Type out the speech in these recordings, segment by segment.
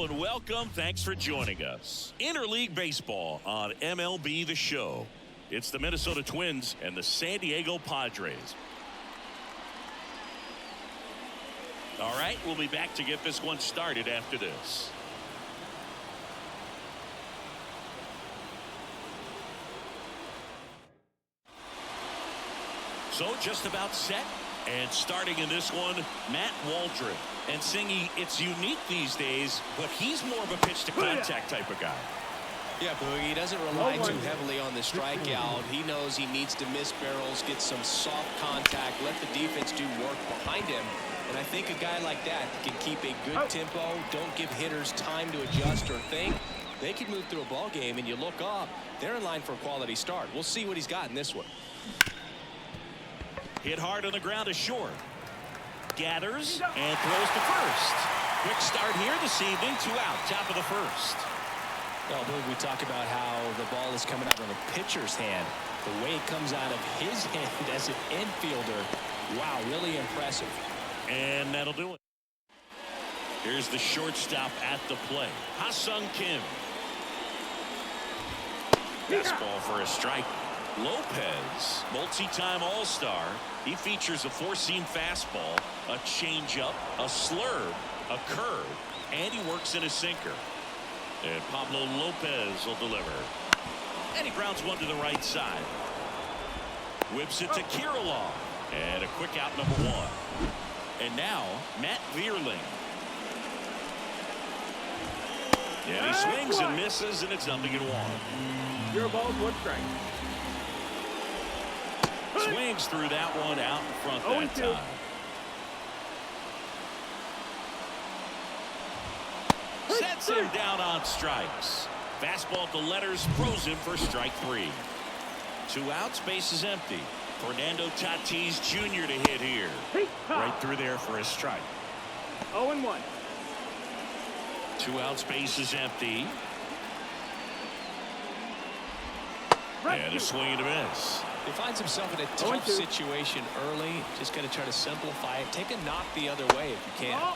Hello and welcome. Thanks for joining us. Interleague Baseball on MLB The Show. It's the Minnesota Twins and the San Diego Padres. All right, we'll be back to get this one started after this. So just about set. And starting in this one, Matt Waldron. And Singy, it's unique these days, but he's more of a pitch-to-contact type of guy. Yeah, Boogie, he doesn't rely too heavily on the strikeout. He knows he needs to miss barrels, get some soft contact, let the defense do work behind him. And I think a guy like that can keep a good tempo, don't give hitters time to adjust or think. They can move through a ball game, and you look up, they're in line for a quality start. We'll see what he's got in this one. Hit hard on the ground is short. Gathers and throws to first. Quick start here this evening. 2 out, top of the first. Well, we talk about how the ball is coming out of a pitcher's hand. The way it comes out of his hand as an infielder. Wow, really impressive. And that'll do it. Here's the shortstop at the plate. Ha-Seong Kim. Fastball for a strike. Lopez, multi-time All-Star. He features a 4-seam fastball, a changeup, a slurve, a curve, and he works in a sinker. And Pablo Lopez will deliver. And he grounds one to the right side. Whips it to Kirilloff. And a quick out, number 1. And now, Matt Vierling. And he swings and misses, and it's 0-1. Your ball's 1 strike. Swings through that one out in front that time. Sets him down on strikes. Fastball to letters, throws him for strike 3. 2 outs, base is empty. Fernando Tatis Jr. to hit here. Right through there for a strike. 0-1. 2 outs, base is empty. And a swing and a miss. He finds himself in a tough situation early. Just got to try to simplify it. Take a knock the other way if you can.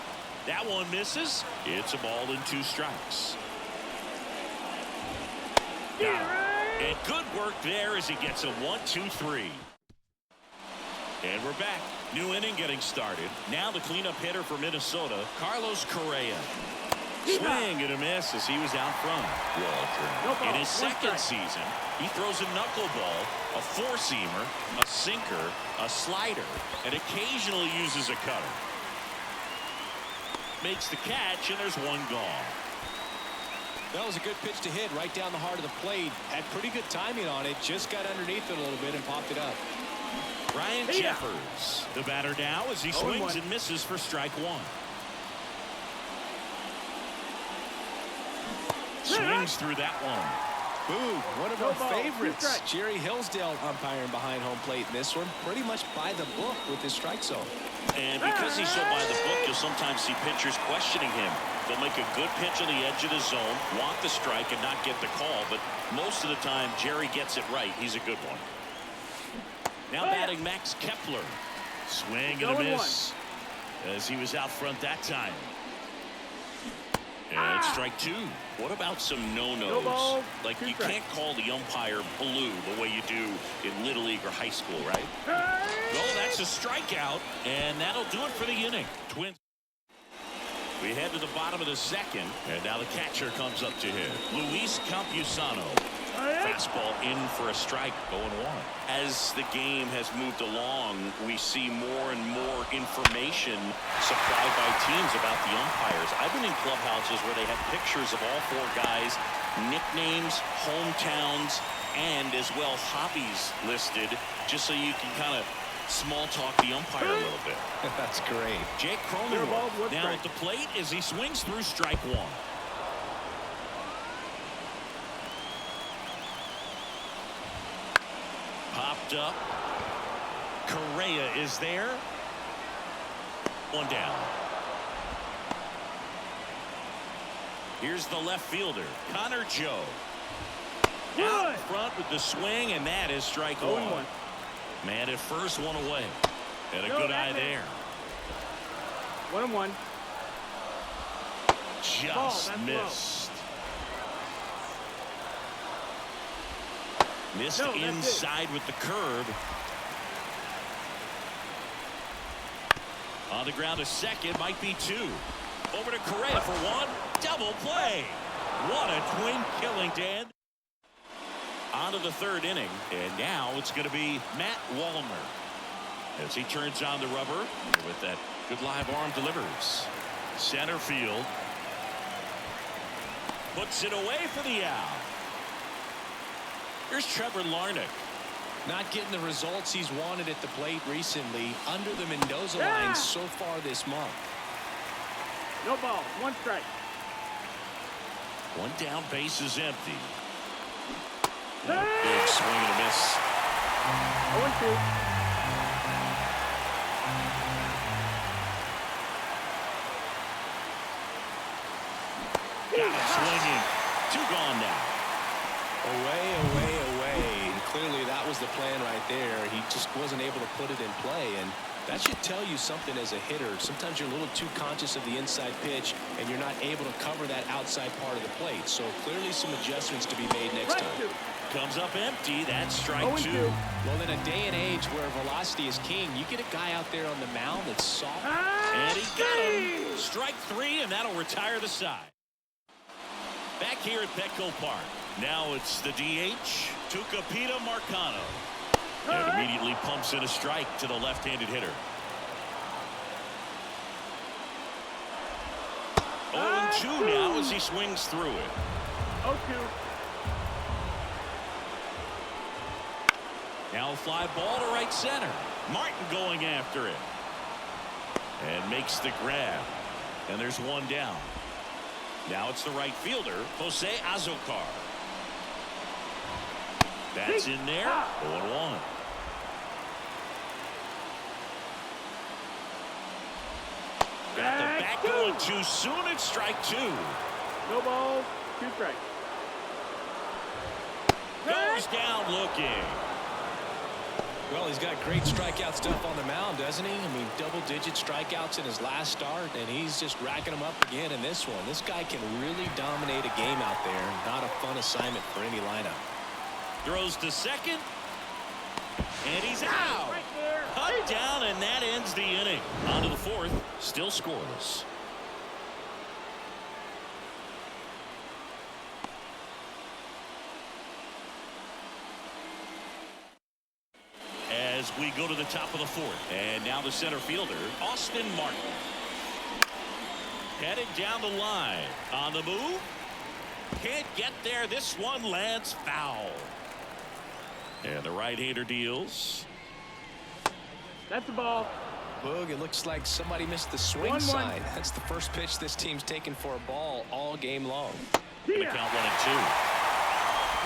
That one misses. It's a ball and 2 strikes. And good work there as he gets a 1-2-3. And we're back. New inning getting started. Now the cleanup hitter for Minnesota, Carlos Correa. Swing and a miss as he was out front. Waldron. In his second season, he throws a knuckleball, a 4-seamer, a sinker, a slider, and occasionally uses a cutter. Makes the catch, and there's 1 gone. That was a good pitch to hit right down the heart of the plate. Had pretty good timing on it. Just got underneath it a little bit and popped it up. Ryan Jeffers, the batter now as he swings and misses for strike 1. Swings through that one. Boom, one of our favorites. Jerry Hillsdale umpiring behind home plate in this one. Pretty much by the book with his strike zone. And because he's so by the book, you'll sometimes see pitchers questioning him. They'll make a good pitch on the edge of the zone, want the strike, and not get the call. But most of the time, Jerry gets it right. He's a good one. Now batting Max Kepler. Swing and a miss as he was out front that time. And strike 2. What about some no-nos? Like you can't call the umpire blue the way you do in Little League or high school, right? No, that's a strikeout, and that'll do it for the inning. Twins. We head to the bottom of the second, and now the catcher comes up to hit. Luis Campusano. Fastball in for a strike, 0-1. As the game has moved along, we see more and more information supplied by teams about the umpires. I've been in clubhouses where they have pictures of all 4 guys, nicknames, hometowns, and as well hobbies listed, just so you can kind of small talk the umpire a little bit. That's great. Jake Cronenworth now at the plate as he swings through strike 1. Popped up. Correa is there. 1 down. Here's the left fielder, Connor Joe. Out in front with the swing, and that is strike 1. Man at first, 1 away. And a good eye there. 1-1. just missed. Missed inside with the curve. On the ground, a second, might be two. Over to Correa for one. Double play. What a twin killing, Dan. On to the third inning, and now it's going to be Matt Wallner as he turns on the rubber with that good live arm delivers. Center field. Puts it away for the out. Here's Trevor Larnach. Not getting the results he's wanted at the plate recently under the Mendoza line so far this month. No ball. One strike. One down, base is empty. Big swing and a miss. 0-2. Got it swinging. Two gone now. Away, away, away. And clearly that was the plan right there. He just wasn't able to put it in play, and that should tell you something as a hitter. Sometimes you're a little too conscious of the inside pitch, and you're not able to cover that outside part of the plate. So clearly some adjustments to be made next time. Comes up empty. That's strike two. Well, in a day and age where velocity is king, you get a guy out there on the mound that's soft. And he got him. Strike three, and that'll retire the side. Back here at Petco Park. Now it's the DH, Tucupita Marcano. And immediately pumps in a strike to the left-handed hitter. 0-2 now as he swings through it. 0-2. Now a fly ball to right center. Martin going after it. And makes the grab. And there's one down. Now it's the right fielder, Jose Azocar. That's in there. 0-1. Got the back going too soon. It's strike two. No balls. Two strikes. Goes down looking. Well, he's got great strikeout stuff on the mound, doesn't he? I mean, double-digit strikeouts in his last start, and he's just racking them up again in this one. This guy can really dominate a game out there. Not a fun assignment for any lineup. Throws to second. And he's out. Right there. Cut down, and that ends the inning. On to the fourth. Still scoreless. As we go to the top of the fourth. And now the center fielder, Austin Martin. Headed down the line. On the move. Can't get there. This one lands foul. And the right-hander deals. That's the ball. Boog, it looks like somebody missed the swing 1-1. sign. That's the first pitch this team's taken for a ball all game long. Gonna count 1-2.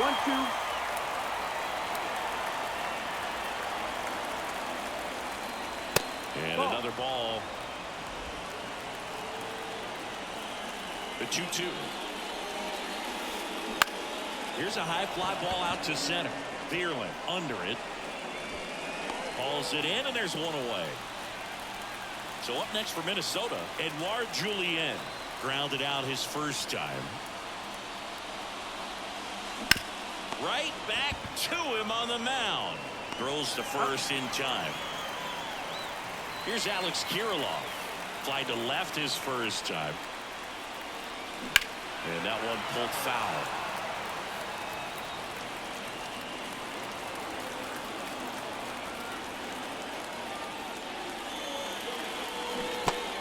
1-2. And another ball. The 2-2. Here's a high fly ball out to center. Vierling under it. Hauls it in, and there's one away. So up next for Minnesota, Edouard Julien. Grounded out his first time. Right back to him on the mound. Throws to first in time. Here's Alex Kirilloff. Fly to left his first time. And that one pulled foul.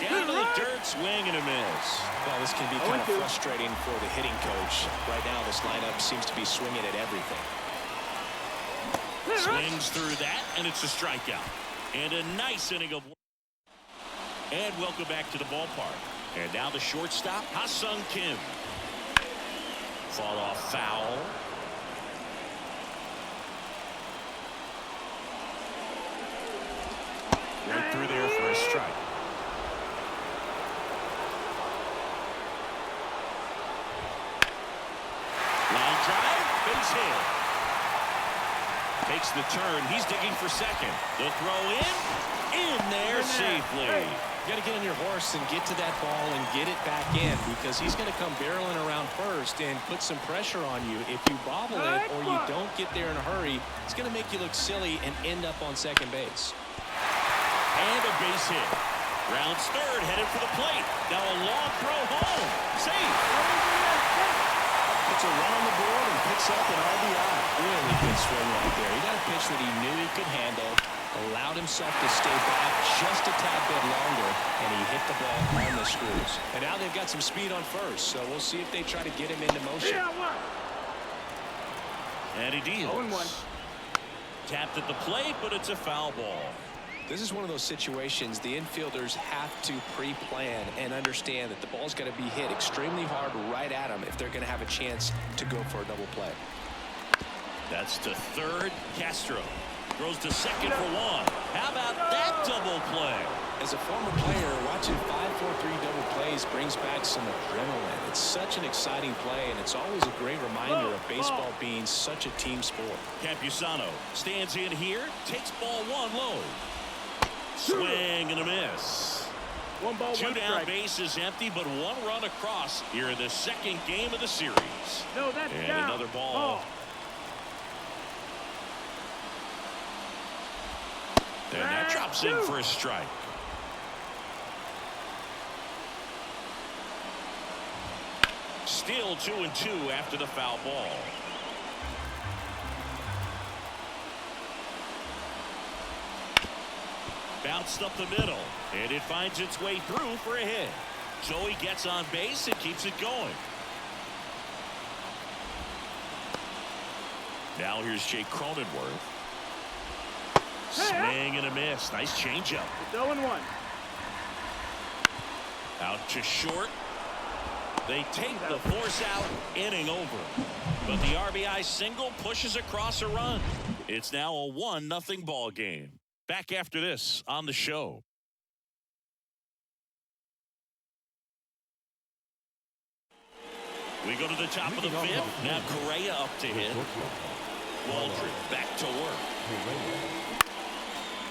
Down to the dirt, swing and a miss. Well, this can be kind of frustrating for the hitting coach. Right now, this lineup seems to be swinging at everything. Swings through that, and it's a strikeout. And a nice inning of work. And welcome back to the ballpark. And now the shortstop, Ha-Seong Kim. Fall off foul. Right through there for a strike. Line drive, base hit. Takes the turn. He's digging for second. The throw in there safely. You got to get on your horse and get to that ball and get it back in, because he's going to come barreling around first and put some pressure on you. If you bobble it or you don't get there in a hurry, it's going to make you look silly and end up on second base. And a base hit. Rounds third, headed for the plate. Now a long throw home. Safe. Puts a run on the board and picks up an RBI. Really good swing right there. He got a pitch that he knew he could handle, allowed himself to stay back just a tad bit longer, and he hit the ball on the screws. And now they've got some speed on first, so we'll see if they try to get him into motion. And he deals. 0-1. Tapped at the plate, but it's a foul ball. This is one of those situations the infielders have to pre-plan and understand that the ball's got to be hit extremely hard right at them if they're going to have a chance to go for a double play. That's to third. Castro throws to second for one. How about that double play? As a former player, watching 5-4-3 double plays brings back some adrenaline. It's such an exciting play, and it's always a great reminder of baseball being such a team sport. Campusano stands in here, takes ball one low. Swing and a miss. 1 ball, 2 1 down, strike. base is empty, but 1 run across here in the second game of the series. No, that's And down. another ball. And that drops in for a strike. Still 2-2 after the foul ball. Bounced up the middle, and it finds its way through for a hit. Joey gets on base and keeps it going. Now here's Jake Cronenworth. Swing and a miss. Nice changeup. It's 0-1. Out to short. They take the force out, inning over. But the RBI single pushes across a run. It's now a 1-0 ball game. Back after this on the show. We go to the top of the fifth. Now Correa up to hit. Waldron back to work.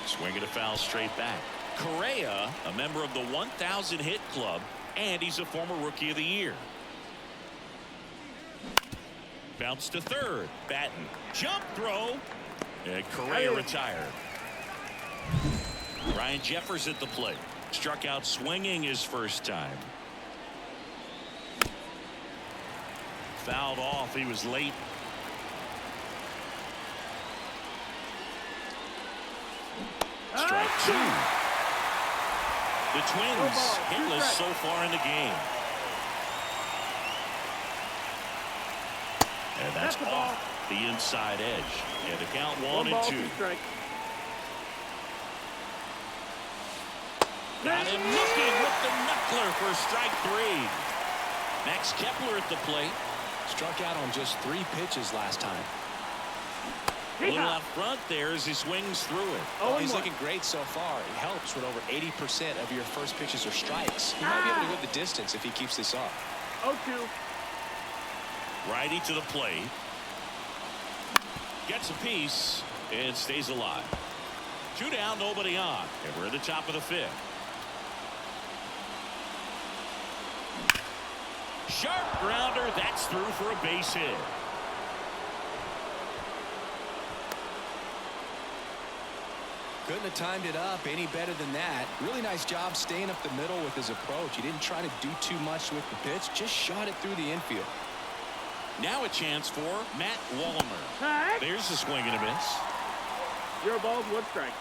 Swinging a foul straight back. Correa, a member of the 1,000 hit club, and he's a former Rookie of the Year. Bounce to third. Batten. Jump throw. And Correa retired. Ryan Jeffers at the plate. Struck out swinging his first time. Fouled off. He was late. Strike 2. The Twins hitless so far in the game. And that's off the inside edge. And the count 1-2. Got him looking with the knuckler for strike 3. Max Kepler at the plate. Struck out on just 3 pitches last time. A little out front there as he swings through it. Well, he's looking great so far. It helps when over 80% of your first pitches are strikes. He might be able to go the distance if he keeps this up. 0-2. Righty to the plate. Gets a piece and stays alive. 2 down, nobody on. And we're at the top of the fifth. Sharp grounder. That's through for a base hit. Couldn't have timed it up any better than that. Really nice job staying up the middle with his approach. He didn't try to do too much with the pitch. Just shot it through the infield. Now a chance for Matt Wallner. There's a swing and a miss. 0 balls, 1 strike.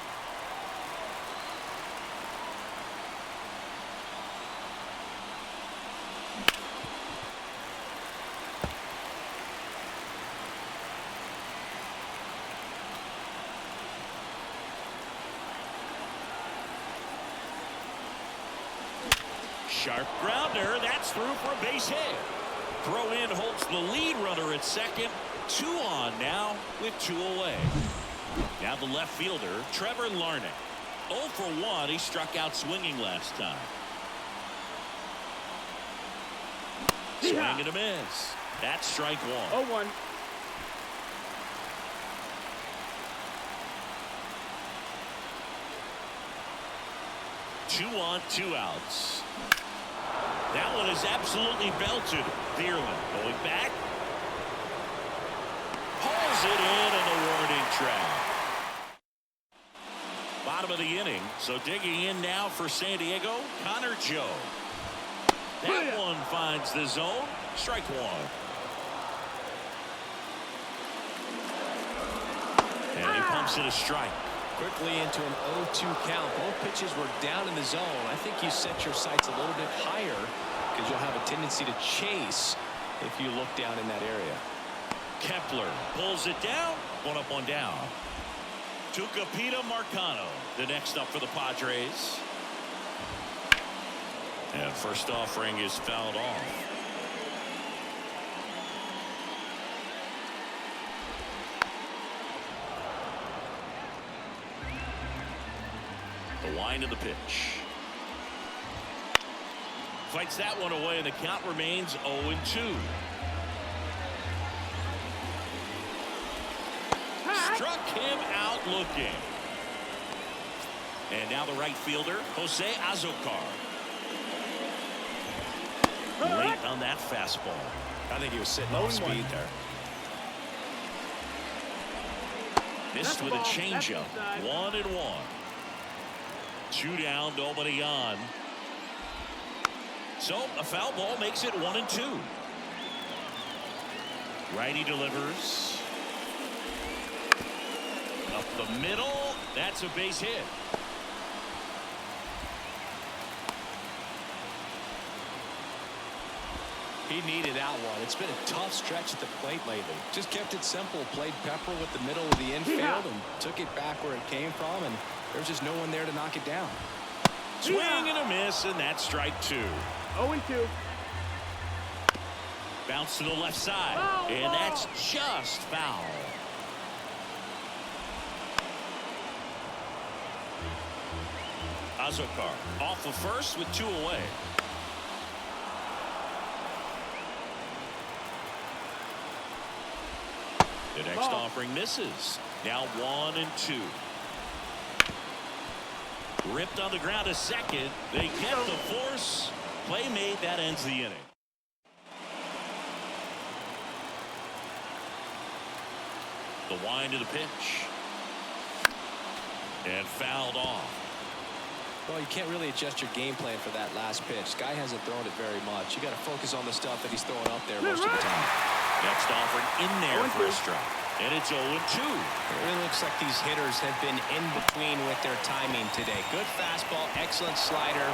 Sharp grounder. That's through for a base hit. Throw in holds the lead runner at second. 2 on now with 2 away. Now the left fielder, Trevor Larnach. 0 for 1. He struck out swinging last time. Swing and a miss. That's strike 1. 0-1. 2 on, 2 outs. That one is absolutely belted. Vierling going back. Pulls it in on the warning track. Bottom of the inning. So digging in now for San Diego, Connor Joe. That one finds the zone. Strike one. And he pumps it a strike. Quickly into an 0-2 count. Both pitches were down in the zone. I think you set your sights a little bit higher because you'll have a tendency to chase if you look down in that area. Kepler pulls it down. 1 up, 1 down. Tucupita Marcano, the next up for the Padres. And first offering is fouled off. The wind of the pitch. Fights that one away, and the count remains 0-2. Struck him out looking. And now the right fielder, Jose Azocar. Late on that fastball. I think he was sitting off speed there. Missed with a changeup. 1-1. 2 down, nobody on. So a foul ball makes it 1-2. Righty delivers. Up the middle. That's a base hit. He needed that one. It's been a tough stretch at the plate lately. Just kept it simple. Played pepper with the middle of the infield and took it back where it came from. And there's just no one there to knock it down. Swing and a miss, and that's strike 2. 0-2. Bounce to the left side. And that's just foul. Azocar off of first with 2 away. The next offering misses. Now 1-2. Ripped on the ground to second. They get the force. Play made. That ends the inning. The wind of the pitch. And fouled off. Well, you can't really adjust your game plan for that last pitch. Guy hasn't thrown it very much. You got to focus on the stuff that he's throwing up there most of the time. Next offering in there for a strike. And it's 0-2. It really looks like these hitters have been in between with their timing today. Good fastball, excellent slider,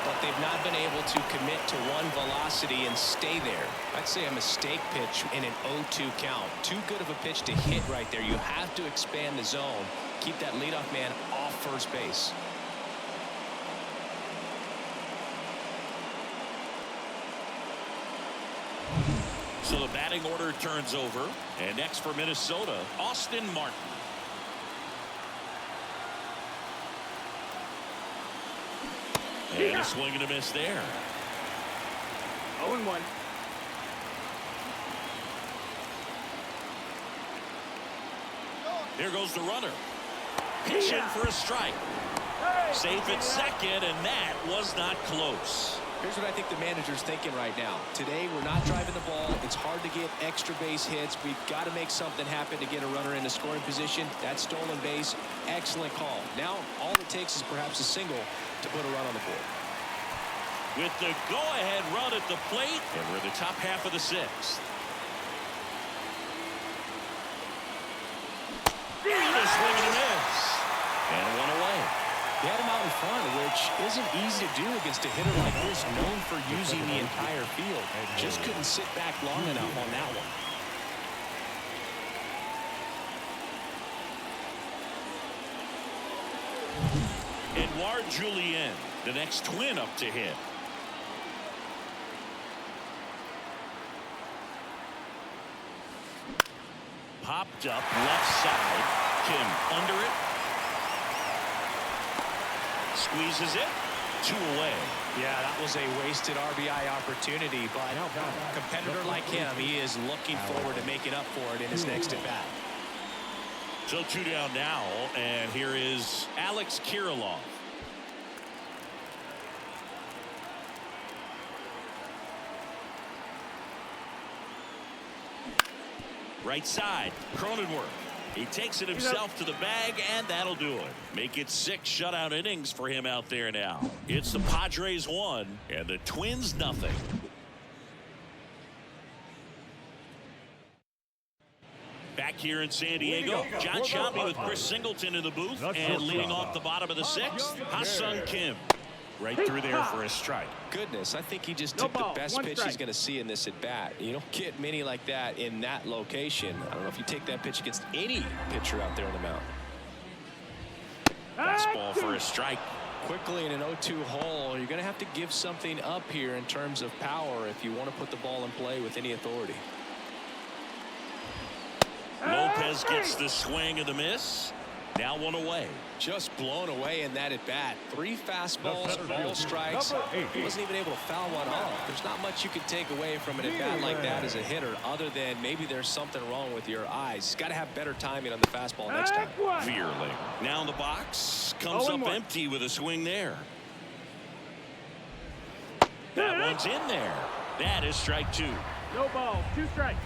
but they've not been able to commit to one velocity and stay there. I'd say a mistake pitch in an 0-2 count. Too good of a pitch to hit right there. You have to expand the zone. Keep that leadoff man off first base. So the batting order turns over. And next for Minnesota, Austin Martin. And a swing and a miss there. 0-1. Here goes the runner. Pitching for a strike. Safe at second, and that was not close. Here's what I think the manager's thinking right now. Today, we're not driving the ball. It's hard to get extra base hits. We've got to make something happen to get a runner in a scoring position. That stolen base, excellent call. Now, all it takes is perhaps a single to put a run on the board. With the go-ahead run at the plate, and we're in the top half of the 6th. And a swing and a miss. And 1 away. He had him out in front, which isn't easy to do against a hitter like this, known for using the entire field. Just couldn't sit back long enough on that one. Edouard Julien, the next Twin up to hit. Popped up left side. Kim under it. Squeezes it. 2 away. Yeah, that was a wasted RBI opportunity, but a competitor like him, he is looking forward to making up for it in his next at-bat. So 2 down now, and here is Alex Kirilloff. Right side, Cronenworth. He takes it himself to the bag, and that'll do it. Make it 6 shutout innings for him out there now. It's the Padres 1 and the Twins nothing. Back here in San Diego, John Sciambi with Chris Singleton in the booth, and leading off the bottom of the 6th, Ha-Seong Kim. Right through there for a strike. Goodness, I think he just took the best pitch he's going to see in this at bat. You don't get many like that in that location. I don't know if you take that pitch against any pitcher out there on the mound. Fastball for a strike. Quickly in an 0-2 hole, you're going to have to give something up here in terms of power if you want to put the ball in play with any authority. Lopez gets the swing and the miss. Now 1 away. Just blown away in that at bat. 3 fastballs, ball strikes. He wasn't even able to foul one off. There's not much you can take away from an at bat like that as a hitter, other than maybe there's something wrong with your eyes. He's got to have better timing on the fastball next time. Vierling now in the box, comes up empty with a swing there. That one's in there. That is strike 2. No ball, 2 strikes.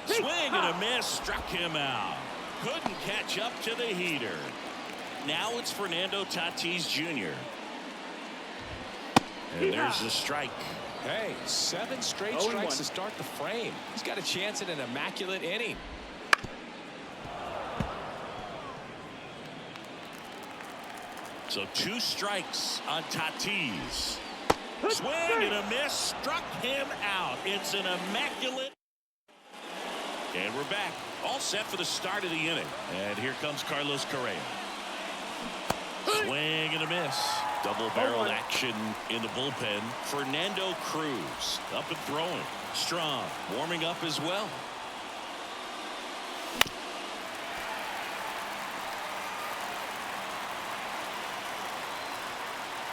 Swing and a miss, struck him out. Couldn't catch up to the heater. Now it's Fernando Tatis Jr. And there's the strike. Hey, 7 straight strikes to start the frame. He's got a chance at an immaculate inning. So 2 strikes on Tatis. Swing and a miss, struck him out. It's an immaculate. And we're back, all set for the start of the inning. And here comes Carlos Correa. Swing and a miss. Double-barreled action in the bullpen. Fernando Cruz up and throwing. Strong warming up as well.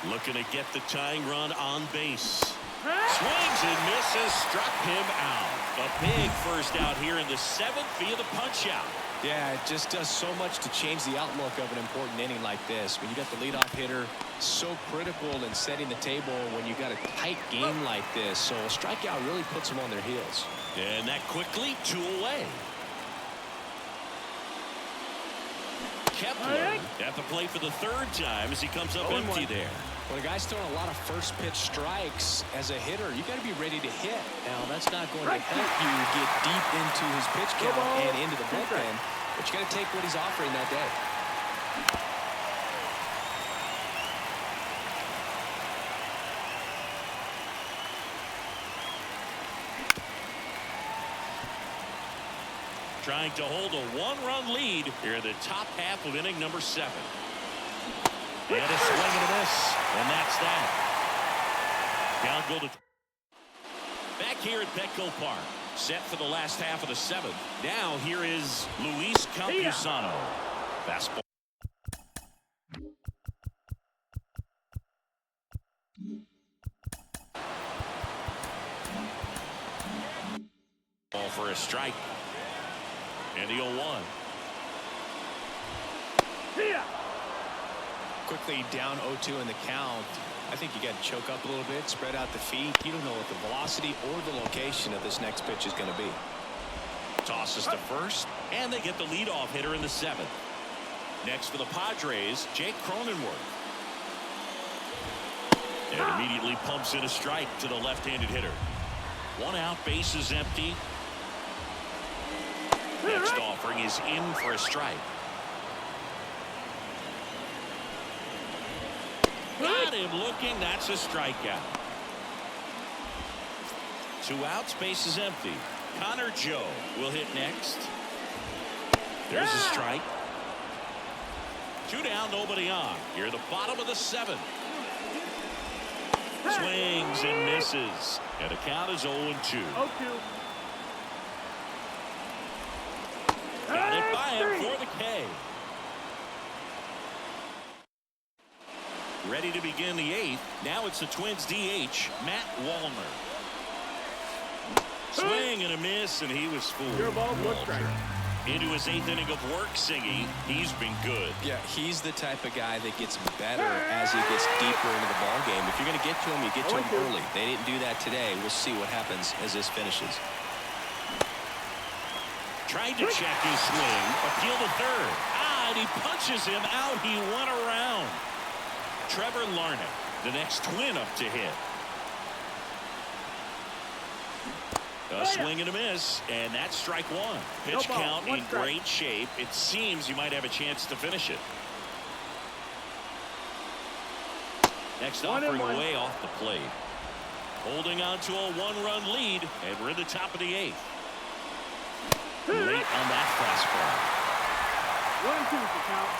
Looking to get the tying run on base. Swings and misses, struck him out. A big first out here in the 7th via the punch out. Yeah, it just does so much to change the outlook of an important inning like this. When you got the leadoff hitter, so critical in setting the table when you got a tight game like this. So a strikeout really puts them on their heels. And that quickly 2 away. Kepler at the plate for the 3rd time as he comes up empty there. When a guy's throwing a lot of first pitch strikes as a hitter, you got to be ready to hit. Now, that's not going to help you get deep into his pitch count and into the bullpen, but you got to take what he's offering that day. Trying to hold a 1-run lead here in the top half of inning number 7. And a swing and a miss. And that's that. Down go to back here at Petco Park. Set for the last half of the 7th. Now here is Luis Campusano. Fastball. Ball for a strike. And the 0-1. Quickly down 0-2 in the count. I think you got to choke up a little bit, spread out the feet. You don't know what the velocity or the location of this next pitch is going to be. Tosses to first, and they get the leadoff hitter in the 7th. Next for the Padres, Jake Cronenworth. And immediately pumps in a strike to the left-handed hitter. 1 out, base is empty. Next offering is in for a strike. Got him looking. That's a strikeout. 2 outs, base is empty. Connor Joe will hit next. There's a strike. 2 down, nobody on. Here at the bottom of the 7th. Swings and misses. And the count is 0-2. 0-2. Got it by him for the K. Ready to begin the 8th. Now it's the Twins DH, Matt Wallner. Swing and a miss, and he was fooled. Your ball, 1 strike. Into his 8th inning of work, Singy. He's been good. Yeah, he's the type of guy that gets better as he gets deeper into the ball game. If you're going to get to him, you get to him early. They didn't do that today. We'll see what happens as this finishes. Tried to check his swing. Appeal to third. And he punches him out. He went around. Trevor Larnach, the next Twin up to hit. A swing and a miss, and that's strike one. Pitch count in great shape. It seems you might have a chance to finish it. Next offering away off the plate. Holding on to a one-run lead, and we're in the top of the eighth. Late on that fastball. 1-2 for count.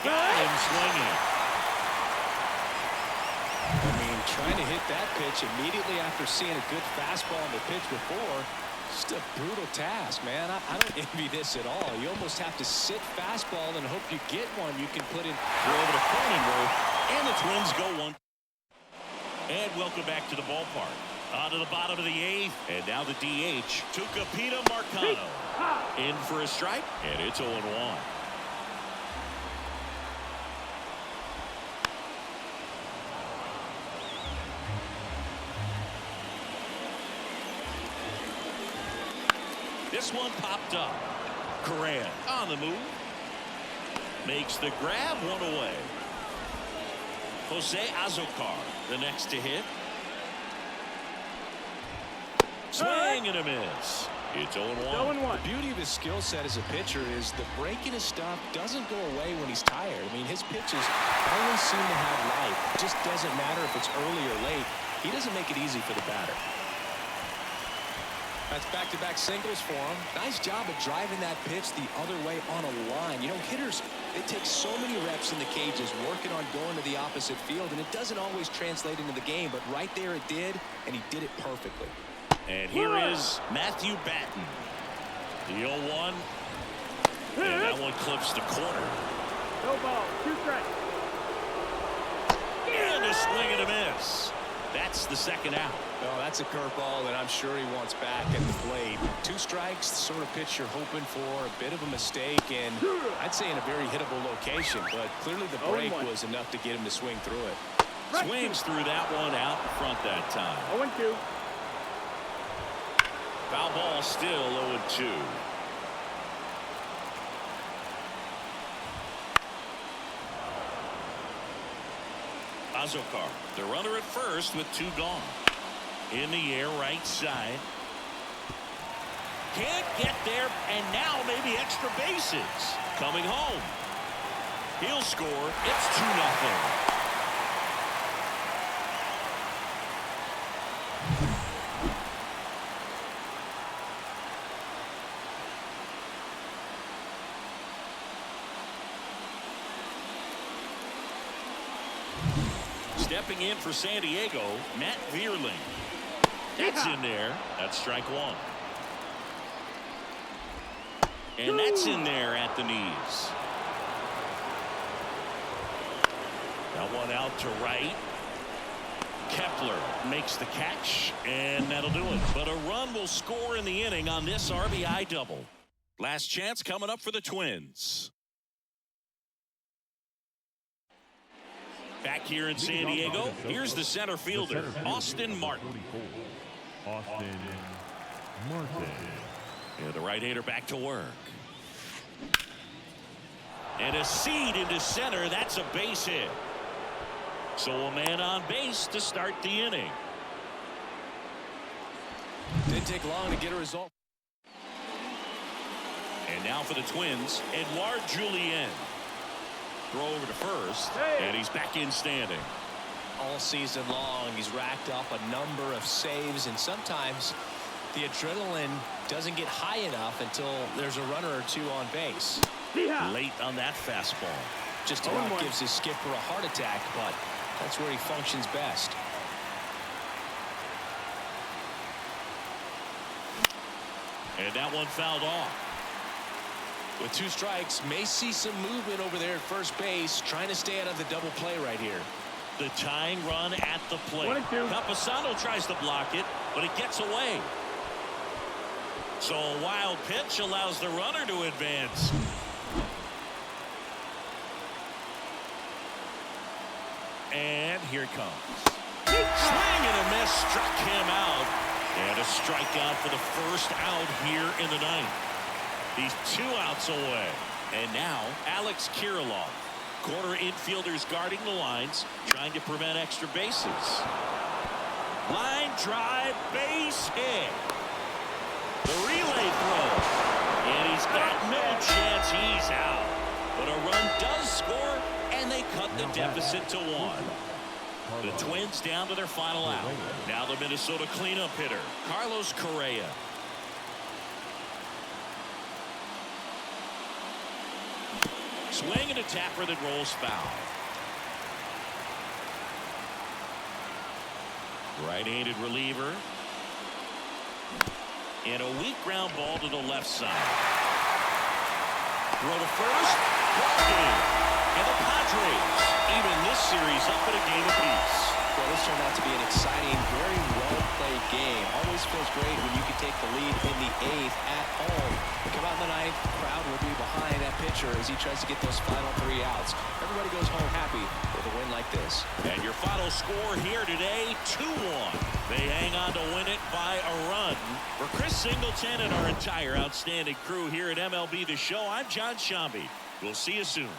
Got him swinging. I mean, trying to hit that pitch immediately after seeing a good fastball on the pitch before, just a brutal task, man. I don't envy this at all. You almost have to sit fastball and hope you get one you can put in. Throw over to Cronenworth, and the Twins go one. And welcome back to the ballpark. On to the bottom of the eighth, and now the DH, Tucupita Marcano. In for a strike, and it's 0-1. This one popped up. Correa on the move. Makes the grab, one away. Jose Azocar, the next to hit. Swing and a miss. It's 0-1. The beauty of his skill set as a pitcher is the breaking his stuff doesn't go away when he's tired. I mean, his pitches always seem to have life. It just doesn't matter if it's early or late. He doesn't make it easy for the batter. That's back-to-back singles for him. Nice job of driving that pitch the other way on a line. You know, hitters, they take so many reps in the cages working on going to the opposite field, and it doesn't always translate into the game, but right there it did, and he did it perfectly. And here is Matthew Batten. The 0-1. And that one clips the corner. No ball, 2 strikes. And a swing and a miss. That's the second out. Oh, that's a curveball that I'm sure he wants back at the plate. 2 strikes, the sort of pitch you're hoping for. A bit of a mistake, and I'd say in a very hittable location, but clearly the break was enough to get him to swing through it. Swings through that one out in front that time. 0-2. Foul ball, still 0-2. Azocar, the runner at first with 2 gone. In the air, right side. Can't get there, and now maybe extra bases. Coming home. He'll score. It's 2-0. Stepping in for San Diego, Matt Vierling. That's in there. That's strike one. And that's in there at the knees. That one out to right. Kepler makes the catch, and that'll do it. But a run will score in the inning on this RBI double. Last chance coming up for the Twins. Back here in San Diego, here's the center fielder, Austin Martin. Austin Martin. Yeah, the right-hander back to work. And a seed into center. That's a base hit. So a man on base to start the inning. Didn't take long to get a result. And now for the Twins, Edouard Julien. Throw over to first, and he's back in standing. All season long, he's racked up a number of saves, and sometimes the adrenaline doesn't get high enough until there's a runner or 2 on base. Late on that fastball. Just about gives his skipper a heart attack, but that's where he functions best. And that one fouled off. With 2 strikes, may see some movement over there at first base, trying to stay out of the double play right here. The tying run at the plate. 1-2. Campusano tries to block it, but it gets away. So a wild pitch allows the runner to advance. And here it comes. Swing and a miss, struck him out. And a strikeout for the first out here in the ninth. He's 2 outs away. And now Alex Kirilloff. Corner infielders guarding the lines, trying to prevent extra bases. Line drive, base hit. The relay throw. And he's got no chance. He's out. But a run does score, and they cut the deficit to 1. The Twins down to their final out. Now the Minnesota cleanup hitter, Carlos Correa. Swing and a tapper that rolls foul. Right-handed reliever. And a weak ground ball to the left side. Throw to first. And the Padres even this series up at a game apiece. Well, this turned out to be an exciting, very well-played game. Always feels great when you can take the lead in the 8th at home. Come out in the 9th, crowd will be behind that pitcher as he tries to get those final 3 outs. Everybody goes home happy with a win like this. And your final score here today, 2-1. They hang on to win it by a run. For Chris Singleton and our entire outstanding crew here at MLB The Show, I'm John Shambi. We'll see you soon.